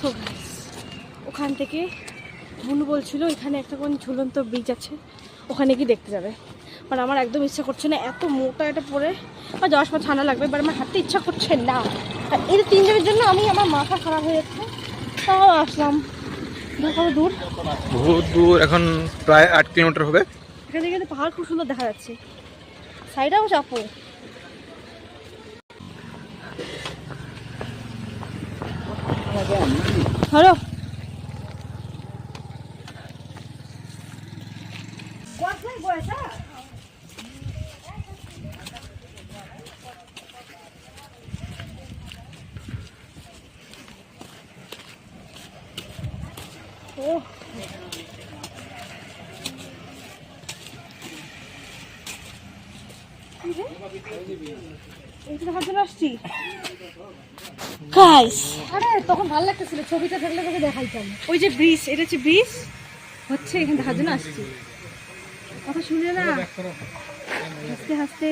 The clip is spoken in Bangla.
সো গাইস, ওখান থেকে বুনু বলছিল এখানে একটা কোন ঝুলন্ত ব্রিজ আছে, ওখানে কি দেখতে যাবে। বাট আমার একদম ইচ্ছা করছে না, এত মোটা এটা পরে বা যাওয়ার সময় ঠান্ডা লাগবে, বাট আমার হাঁটতে ইচ্ছা করছে না। আর এই 3 দিনের জন্য আমার মাথা খারাপ হয়ে যাচ্ছে, তাও আসলাম। দূর বহুত দূর, এখন প্রায় 8 কিলোমিটার হবে। এখান থেকে কিন্তু পাহাড় খুব সুন্দর দেখা যাচ্ছে, সাইডেও চাপো। হ্যালো, ও আসছি গাইস। আরে তখন ভালো লাগতেছিল, ছবিটা থাকলে তোকে দেখাইতাম। ওই যে ব্রিজ, এটা হচ্ছে ব্রিজ হচ্ছে, এখানে দেখার জন্য আসছি। কথা শুনে না, হাসতে হাসতে